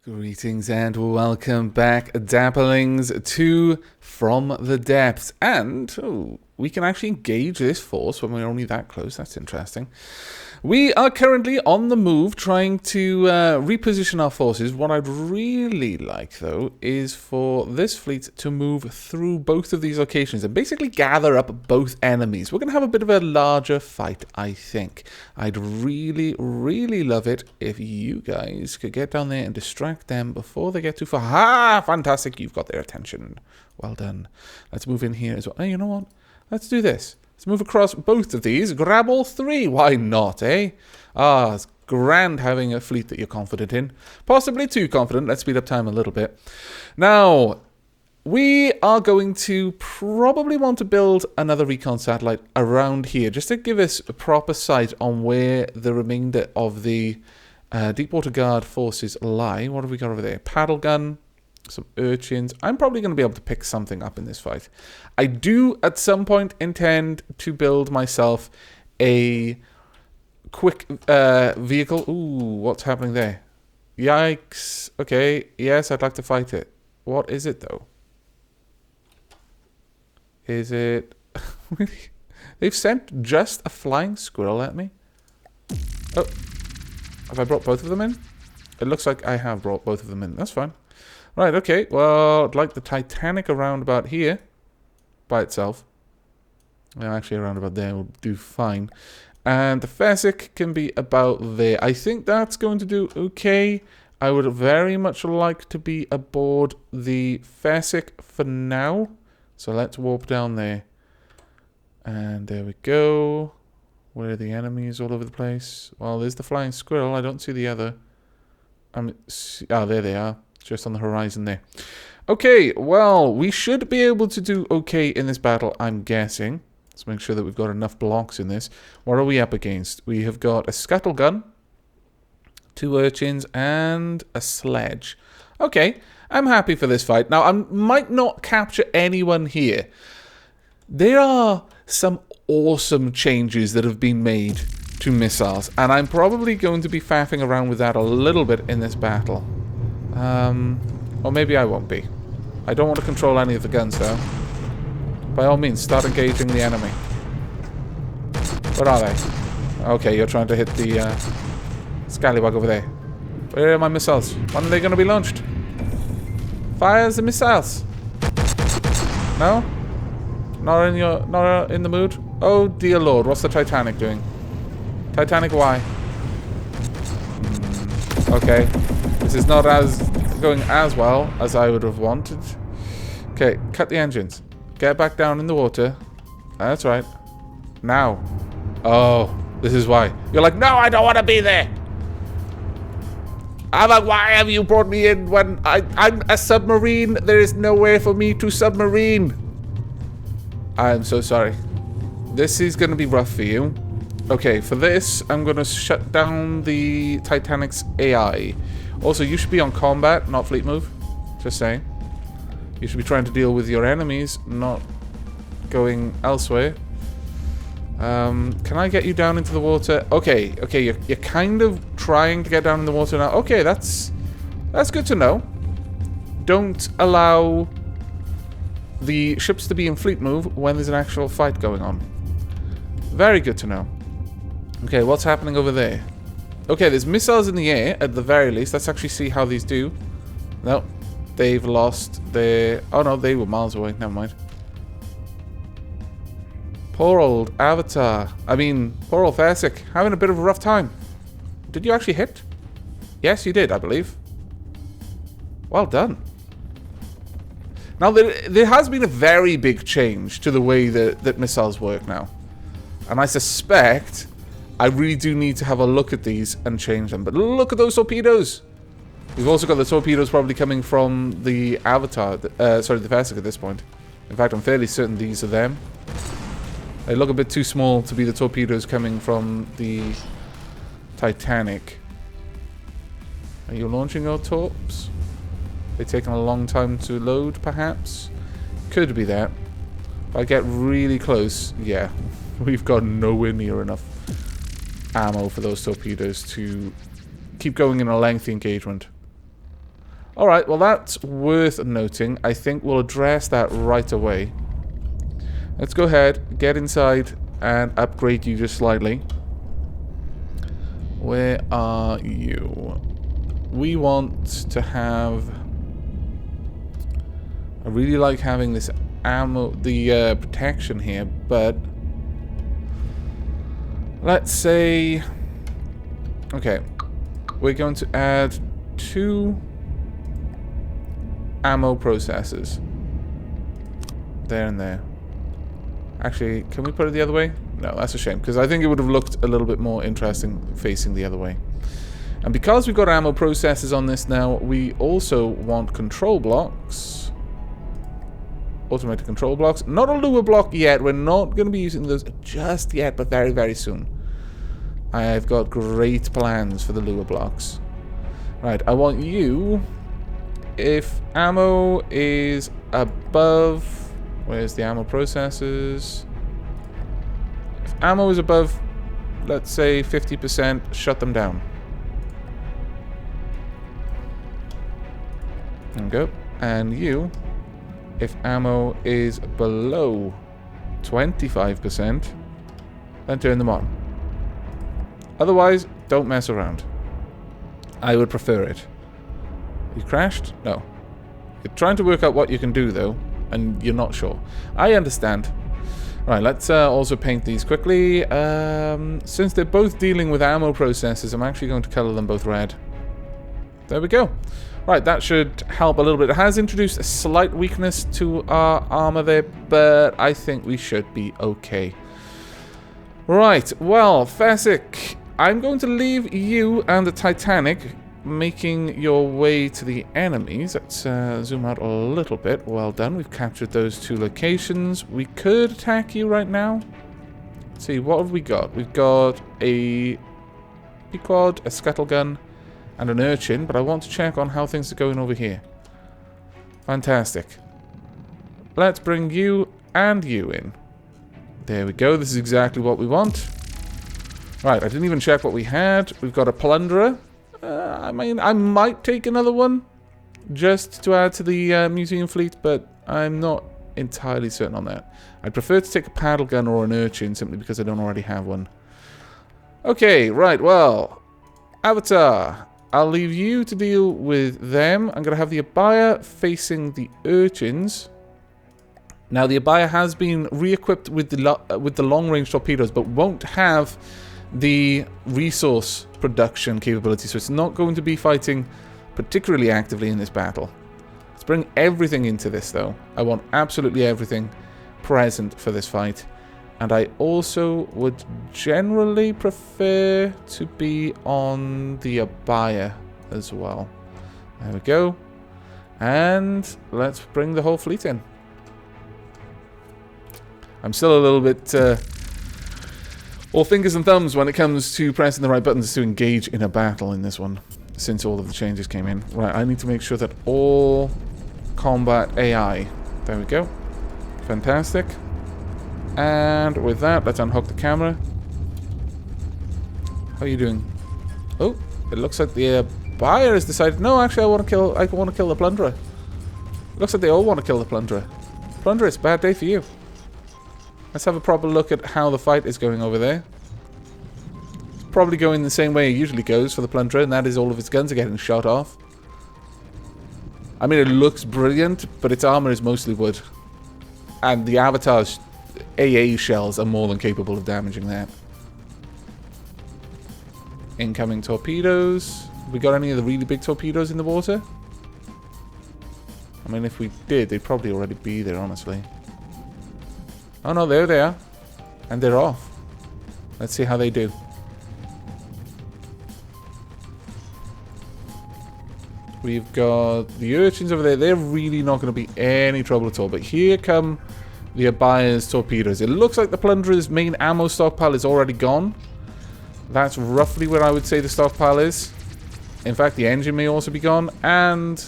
Greetings and welcome back, Dapplings, to From the Depths. And we can actually engage this force when we're only that close. That's interesting. We are currently on the move, trying to reposition our forces. What I'd really like, though, is for this fleet to move through both of these locations and basically gather up both enemies. We're going to have a bit of a larger fight, I think. I'd really, really love it if you guys could get down there and distract them before they get too far. Ha! Fantastic, you've got their attention. Well done. Let's move in here as well. Hey, you know what? Let's do this. Let's move across both of these. Grab all three. Why not, eh? Ah, it's grand having a fleet that you're confident in. Possibly too confident. Let's speed up time a little bit. Now, we are going to probably want to build another recon satellite around here, just to give us a proper sight on where the remainder of the Deepwater Guard forces lie. What have we got over there? Paddle gun. Some urchins. I'm probably going to be able to pick something up in this fight. I do at some point intend to build myself a quick vehicle. Ooh, what's happening there? Yikes. Okay, yes, I'd like to fight it. What is it though? Is it... They've sent just a flying squirrel at me? Oh, have I brought both of them in? It looks like I have brought both of them in. That's fine. Right, okay, well, I'd like the Titanic around about here by itself. Well, actually, around about there will do fine. And the Fezzik can be about there. I think that's going to do okay. I would very much like to be aboard the Fezzik for now. So let's warp down there. And there we go. Where are the enemies all over the place? Well, there's the flying squirrel. I don't see the other. Oh, there they are. Just on the horizon there. Okay, well, we should be able to do okay in this battle, I'm guessing. Let's make sure that we've got enough blocks in this. What are we up against? We have got a scuttle gun, 2 urchins, and a sledge. Okay, I'm happy for this fight. Now, I might not capture anyone here. There are some awesome changes that have been made to missiles, and I'm probably going to be faffing around with that a little bit in this battle. Or maybe I won't be. I don't want to control any of the guns, though. By all means, start engaging the enemy. Where are they? Okay, you're trying to hit the scallywag over there. Where are my missiles? When are they going to be launched? Fires the missiles. No? Not in the mood? Oh dear lord, what's the Titanic doing? Titanic, why? Okay. This is not going as well as I would have wanted. Okay, cut the engines. Get back down in the water. That's right. Now. Oh, this is why. You're like, no, I don't want to be there. I'm like, why have you brought me in when I'm a submarine? There is nowhere for me to submarine. I'm so sorry. This is going to be rough for you. Okay, for this, I'm going to shut down the Titanic's AI. Also, you should be on combat, not fleet move. Just saying. You should be trying to deal with your enemies, not going elsewhere. Can I get you down into the water? Okay, you're kind of trying to get down in the water now. Okay, that's good to know. Don't allow the ships to be in fleet move when there's an actual fight going on. Very good to know. Okay, what's happening over there? Okay, there's missiles in the air, at the very least. Let's actually see how these do. No, they've lost their... Oh no, they were miles away. Never mind. Poor old Avatar. I mean, poor old Fezzik. Having a bit of a rough time. Did you actually hit? Yes, you did, I believe. Well done. Now, there has been a very big change to the way that missiles work now. And I suspect... I really do need to have a look at these and change them. But look at those torpedoes. We've also got the torpedoes probably coming from the Avatar. Sorry, the Fezzik at this point. In fact, I'm fairly certain these are them. They look a bit too small to be the torpedoes coming from the Titanic. Are you launching your torps? They're taking a long time to load, perhaps? Could be that. If I get really close, yeah. We've got nowhere near enough ammo for those torpedoes to keep going in a lengthy engagement. Alright, well that's worth noting. I think we'll address that right away. Let's go ahead, get inside, and upgrade you just slightly. Where are you? We want to have... I really like having this ammo, the protection here, but... let's say... okay, we're going to add 2 ammo processors. There and there. Actually, can we put it the other way? No, that's a shame, because I think it would have looked a little bit more interesting facing the other way. And because we've got ammo processors on this now, we also want control blocks. Automated control blocks. Not a lure block yet. We're not going to be using those just yet, but very, very soon. I've got great plans for the lure blocks. Right, I want you... if ammo is above... where's the ammo processors? If ammo is above, let's say 50%, shut them down. There we go. And you, if ammo is below 25%, then turn them on. Otherwise, don't mess around. I would prefer it. You crashed? No. You're trying to work out what you can do, though, and you're not sure. I understand. Right, let's also paint these quickly. Since they're both dealing with ammo processors, I'm actually going to color them both red. There we go. Right, that should help a little bit. It has introduced a slight weakness to our armor there, but I think we should be okay. Right, well, Fasic, I'm going to leave you and the Titanic making your way to the enemies. Let's zoom out a little bit. Well done. We've captured those 2 locations. We could attack you right now. Let's see, what have we got? We've got a Pequod, a scuttle gun, and an urchin, but I want to check on how things are going over here. Fantastic. Let's bring you and you in. There we go. This is exactly what we want. Right, I didn't even check what we had. We've got a plunderer. I mean, I might take another one just to add to the museum fleet, but I'm not entirely certain on that. I'd prefer to take a paddle gun or an urchin simply because I don't already have one. Okay, right, well, Avatar, I'll leave you to deal with them. I'm going to have the Abaya facing the urchins. Now, the Abaya has been re-equipped with the long-range torpedoes, but won't have the resource production capability, so it's not going to be fighting particularly actively in this battle. Let's bring everything into this, though. I want absolutely everything present for this fight. And I also would generally prefer to be on the Abaya as well. There we go. And let's bring the whole fleet in. I'm still a little bit all fingers and thumbs when it comes to pressing the right buttons to engage in a battle in this one, since all of the changes came in. Right, I need to make sure that all combat AI... there we go. Fantastic. And with that, let's unhook the camera. How are you doing? Oh, it looks like the buyer has decided... no, actually, I want to kill the plunderer. It looks like they all want to kill the plunderer. Plunderer, it's a bad day for you. Let's have a proper look at how the fight is going over there. It's probably going the same way it usually goes for the plunderer, and that is all of its guns are getting shot off. I mean, it looks brilliant, but its armor is mostly wood. And the Avatar's AA shells are more than capable of damaging that. Incoming torpedoes. Have we got any of the really big torpedoes in the water? I mean, if we did, they'd probably already be there, honestly. Oh no, there they are. And they're off. Let's see how they do. We've got the urchins over there. They're really not going to be any trouble at all. But here come the Abaya's torpedoes. It looks like the plunderer's main ammo stockpile is already gone. That's roughly where I would say the stockpile is. In fact, the engine may also be gone. And...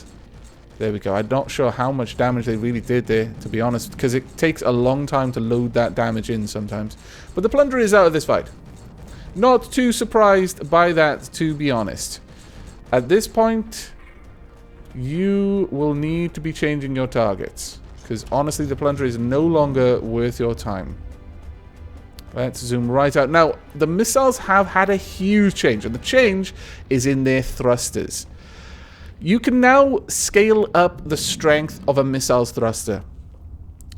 there we go. I'm not sure how much damage they really did there, to be honest, because it takes a long time to load that damage in sometimes. But the plunderer is out of this fight. Not too surprised by that, to be honest. At this point, You will need to be changing your targets. Because honestly, the plunger is no longer worth your time. Let's zoom right out. Now, the missiles have had a huge change. And the change is in their thrusters. You can now scale up the strength of a missile's thruster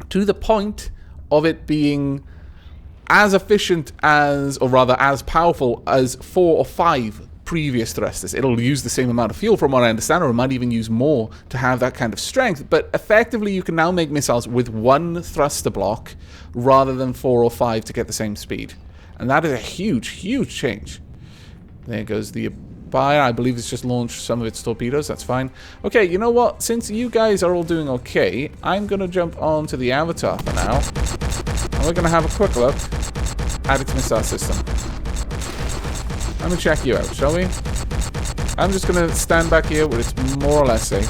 to the point of it being as efficient as, or rather as powerful as 4 or 5 previous thrusters. It'll use the same amount of fuel from what I understand, or it might even use more to have that kind of strength. But effectively, you can now make missiles with 1 thruster block rather than 4 or 5 to get the same speed. And that is a huge, huge change. There goes the Buyer. I believe it's just launched some of its torpedoes. That's fine. Okay, you know what? Since you guys are all doing okay, I'm going to jump onto the Avatar for now. And we're going to have a quick look at its missile system. Let me check you out, shall we? I'm just going to stand back here where it's more or less safe.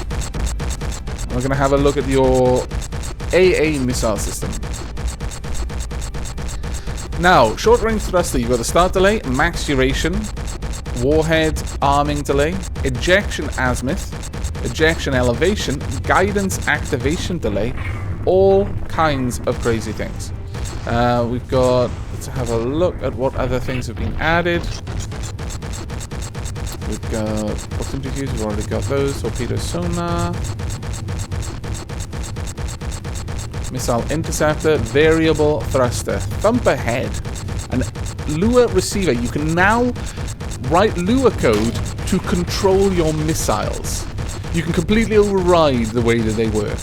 We're going to have a look at your AA missile system. Now, short-range thruster, you've got the start delay, max duration, warhead arming delay, ejection azimuth, ejection elevation, guidance activation delay, all kinds of crazy things. We've got, let's have a look at what other things have been added. We've got proximity fuse, we've already got those, torpedo sonar, missile interceptor, variable thruster, Thumper head, and lure receiver. You can now write lure code to control your missiles. You can completely override the way that they work.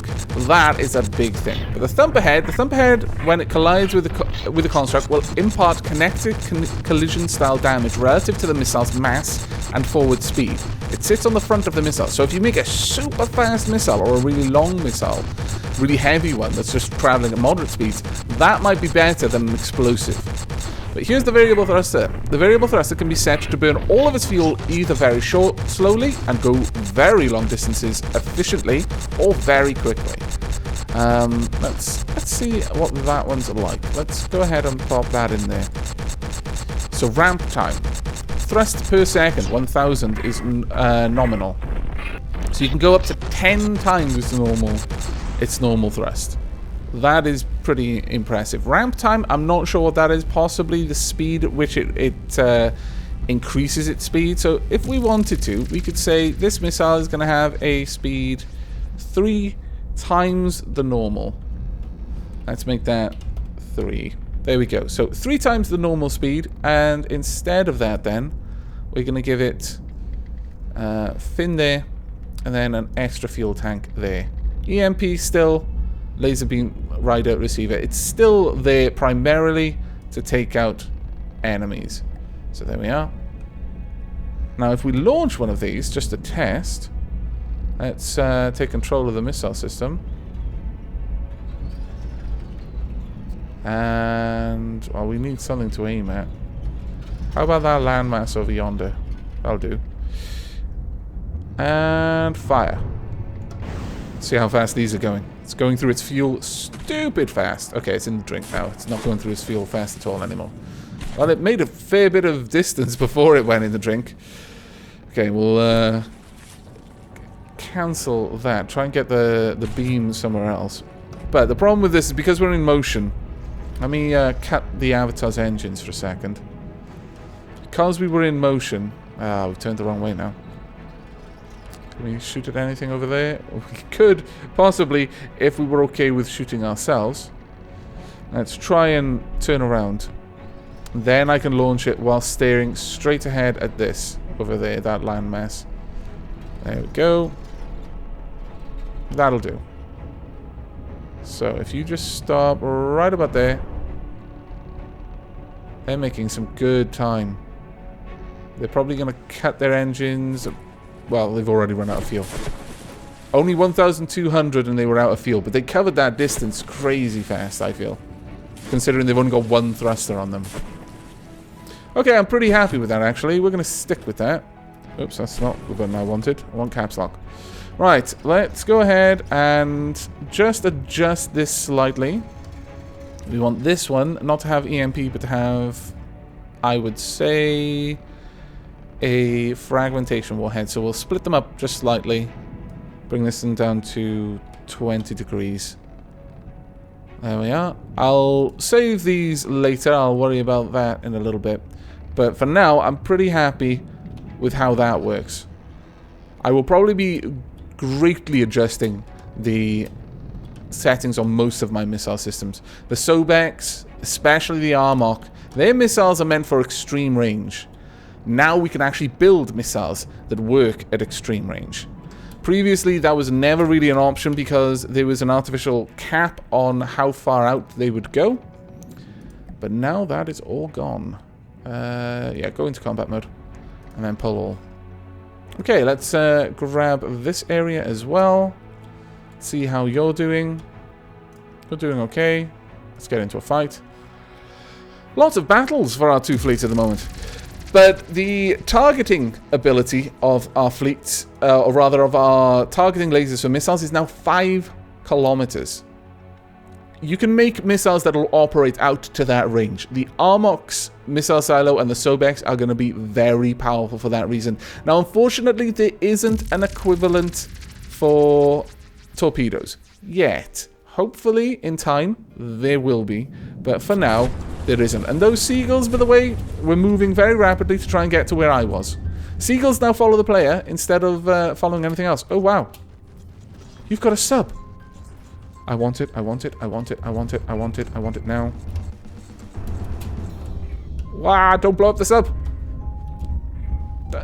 That is a big thing. But the Thumper head, when it collides with the construct, will impart kinetic collision style damage relative to the missile's mass and forward speed. It sits on the front of the missile. So if you make a super fast missile or a really long missile, really heavy one that's just traveling at moderate speeds, that might be better than an explosive. But here's the variable thruster. The variable thruster can be set to burn all of its fuel either very slowly and go very long distances efficiently, or very quickly. Let's see what that one's like. Let's go ahead and pop that in there. So ramp time. Thrust per second, 1000 is nominal. So you can go up to 10 times its normal thrust. That is pretty impressive. Ramp time, I'm not sure what that is. Possibly the speed at which it increases its speed. So if we wanted to, we could say this missile is going to have a speed 3 times the normal. Let's make that 3. There we go. So 3 times the normal speed. And instead of that then, we're going to give it fin there. And then an extra fuel tank there. EMP still. Laser beam rider receiver. It's still there primarily to take out enemies. So there we are. Now if we launch one of these just to test, let's take control of the missile system. And well, we need something to aim at. How about that landmass over yonder? That'll do. And fire. See how fast these are going. It's going through its fuel stupid fast. Okay, it's in the drink now. It's not going through its fuel fast at all anymore. Well, it made a fair bit of distance before it went in the drink. Okay, we'll cancel that. Try and get the beam somewhere else. But the problem with this is because we're in motion. Let me cut the Avatar's engines for a second. Because we were in motion... Ah, we've turned the wrong way now. Can we shoot at anything over there? We could, possibly, if we were okay with shooting ourselves. Let's try and turn around. Then I can launch it while staring straight ahead at this. Over there, that landmass. There we go. That'll do. So, if you just stop right about there. They're making some good time. They're probably going to cut their engines... Well, they've already run out of fuel. Only 1,200 and they were out of fuel. But they covered that distance crazy fast, I feel. Considering they've only got 1 thruster on them. Okay, I'm pretty happy with that, actually. We're going to stick with that. Oops, that's not the button I wanted. I want caps lock. Right, let's go ahead and just adjust this slightly. We want this one not to have EMP, but to have, I would say... a fragmentation warhead, so we'll split them up just slightly. Bring this one down to 20 degrees. There we are. I'll save these later. I'll worry about that in a little bit. But for now, I'm pretty happy with how that works. I will probably be greatly adjusting the settings on most of my missile systems. The Sobex, especially the Armok, their missiles are meant for extreme range. Now we can actually build missiles that work at extreme range. Previously, that was never really an option because there was an artificial cap on how far out they would go. But now that is all gone. Yeah, go into combat mode. And then pull all. Okay, let's grab this area as well. See how you're doing. You're doing okay. Let's get into a fight. Lots of battles for our two fleets at the moment. But the targeting ability of our fleets, or rather of our targeting lasers for missiles, is now 5 kilometers. You can make missiles that will operate out to that range. The Armok's missile silo and the Sobex are going to be very powerful for that reason. Now, unfortunately, there isn't an equivalent for torpedoes yet. Hopefully, in time, there will be. But for now, there isn't. And those seagulls, by the way, were moving very rapidly to try and get to where I was. Seagulls now follow the player instead of following anything else. Oh, wow. You've got a sub. I want it, I want it, I want it, I want it, I want it, I want it now. Wow, don't blow up the sub.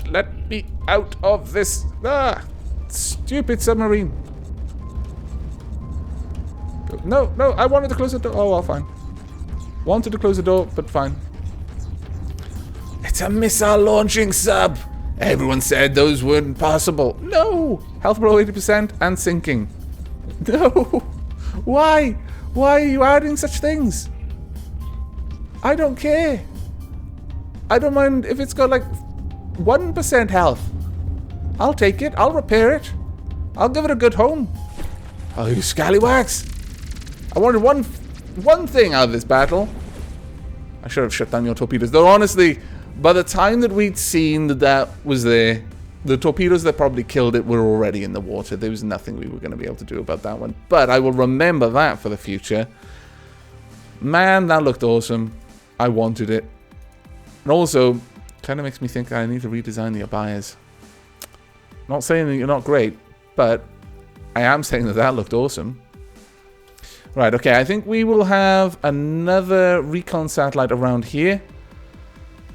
Let me out of this. Stupid submarine. No, no, I wanted to close the door. Oh, well, fine. Wanted to close the door, but fine. It's a missile launching sub. Everyone said those weren't possible. No. Health below 80% and sinking. No. Why? Why are you adding such things? I don't care. I don't mind if it's got like 1% health. I'll take it. I'll repair it. I'll give it a good home. Oh, you scallywags. I wanted one thing out of this battle. I should have shut down your torpedoes. Though, honestly, by the time that we'd seen that that was there, the torpedoes that probably killed it were already in the water. There was nothing we were going to be able to do about that one. But I will remember that for the future. Man, that looked awesome. I wanted it. And also, kind of makes me think I need to redesign the abayas. Not saying that you're not great, but I am saying that that looked awesome. Right, okay, I think we will have another recon satellite around here.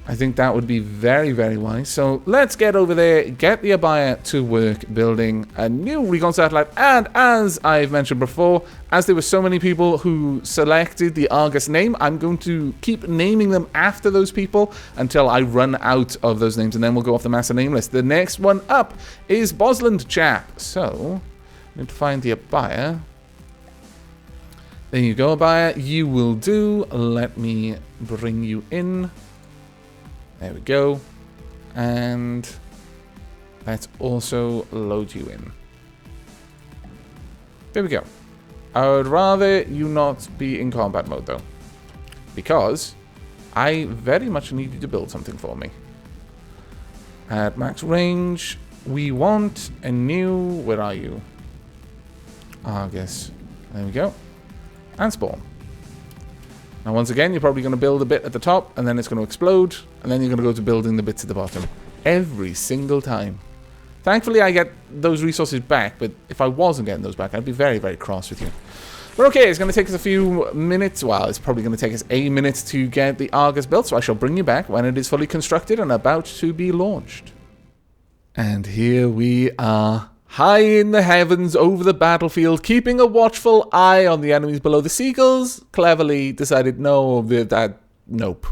I think that would be very, very wise. So let's get over there, get the abaya to work building a new recon satellite. And as I've mentioned before, as there were so many people who selected the Argus name, I'm going to keep naming them after those people until I run out of those names, and then we'll go off the master name list. The next one up is Untitled Chapter. So, I need to find the abaya. There you go, abaya. You will do. Let me bring you in. There we go. And let's also load you in. There we go. I would rather you not be in combat mode, though, because I very much need you to build something for me. At max range, we want a new... Where are you? Argus. There we go. And spawn. Now, once again, you're probably going to build a bit at the top, and then it's going to explode, and then you're going to go to building the bits at the bottom. Every single time. Thankfully, I get those resources back, but if I wasn't getting those back, I'd be very, very cross with you. But okay, it's going to take us a few minutes. Well, it's probably going to take us a minute to get the Argus built, so I shall bring you back when it is fully constructed and about to be launched. And here we are. High in the heavens over the battlefield, keeping a watchful eye on the enemies below. The seagulls cleverly decided, nope.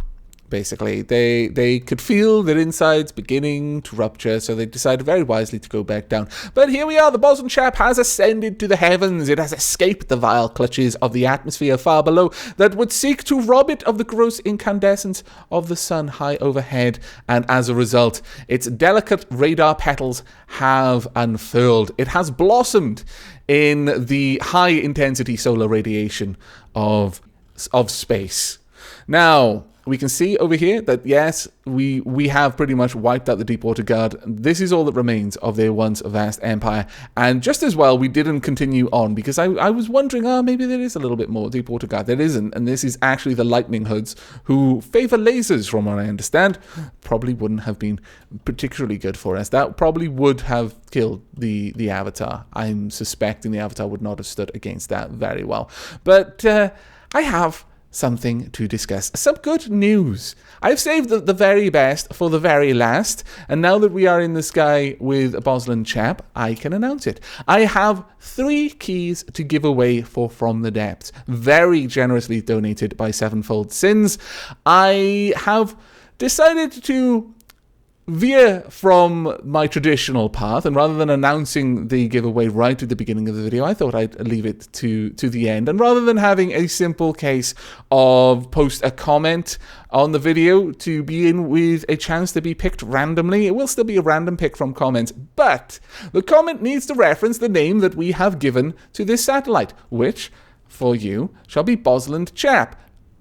Basically, they could feel their insides beginning to rupture, so they decided very wisely to go back down. But here we are, the bosun chap has ascended to the heavens. It has escaped the vile clutches of the atmosphere far below that would seek to rob it of the gross incandescence of the sun high overhead. And as a result, its delicate radar petals have unfurled. It has blossomed in the high-intensity solar radiation of space. Now, we can see over here that, yes, we have pretty much wiped out the Deepwater Guard. This is all that remains of their once vast empire. And just as well, we didn't continue on, because I was wondering, maybe there is a little bit more Deepwater Guard. There isn't, and this is actually the Lightning Hoods, who favor lasers, from what I understand. Probably wouldn't have been particularly good for us. That probably would have killed the Avatar. I'm suspecting the Avatar would not have stood against that very well. But I have something to discuss. Some good news. I've saved the very best for the very last, and now that we are in the sky with a Bosland chap, I can announce it. I have 3 keys to give away for From the Depths, very generously donated by Sevenfold Sins. I have decided to veer from my traditional path, and rather than announcing the giveaway right at the beginning of the video, I thought I'd leave it to the end. And rather than having a simple case of post a comment on the video to be in with a chance to be picked randomly, it will still be a random pick from comments, but the comment needs to reference the name that we have given to this satellite, which, for you, shall be Bosland Chap.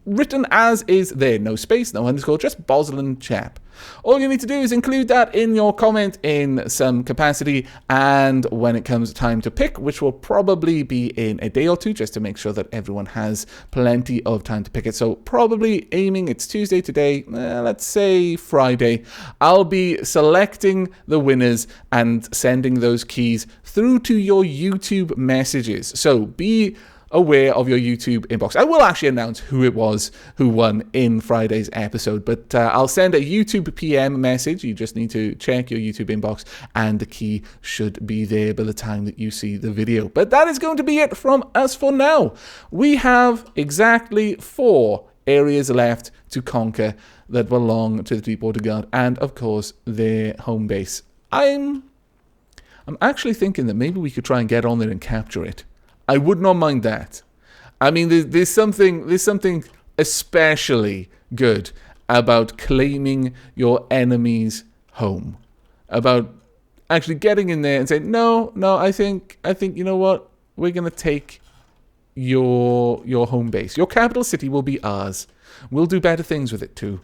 Written as is there, no space, no underscore, just Bosland Chap. All you need to do is include that in your comment in some capacity, and when it comes time to pick, which will probably be in a day or two, just to make sure that everyone has plenty of time to pick it. So probably aiming, it's Tuesday today, let's say Friday, I'll be selecting the winners and sending those keys through to your YouTube messages. So be aware of your YouTube inbox. I will actually announce who it was who won in Friday's episode, but I'll send a YouTube PM message. You just need to check your YouTube inbox, and the key should be there by the time that you see the video. But that is going to be it from us for now. We have exactly 4 areas left to conquer that belong to the Deepwater Guard, and of course their home base. I'm actually thinking that maybe we could try and get on there and capture it. I would not mind that. I mean, there's something especially good about claiming your enemy's home, about actually getting in there and saying, no, I think you know what, we're gonna take your home base. Your capital city will be ours. We'll do better things with it too.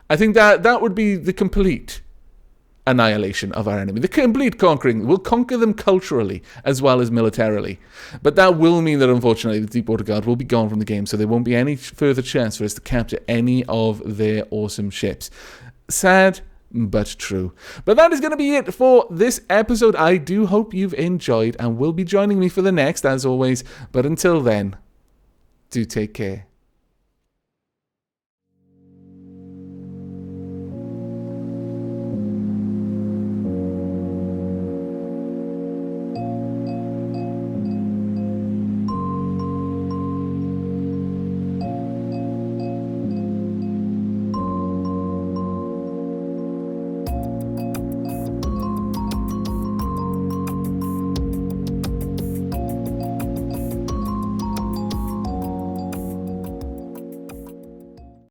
I think that would be the complete annihilation of our enemy. The complete conquering. We'll conquer them culturally as well as militarily. But that will mean that, unfortunately, the Deepwater Guard will be gone from the game, so there won't be any further chance for us to capture any of their awesome ships. Sad, but true. But that is going to be it for this episode. I do hope you've enjoyed and will be joining me for the next, as always. But until then, do take care.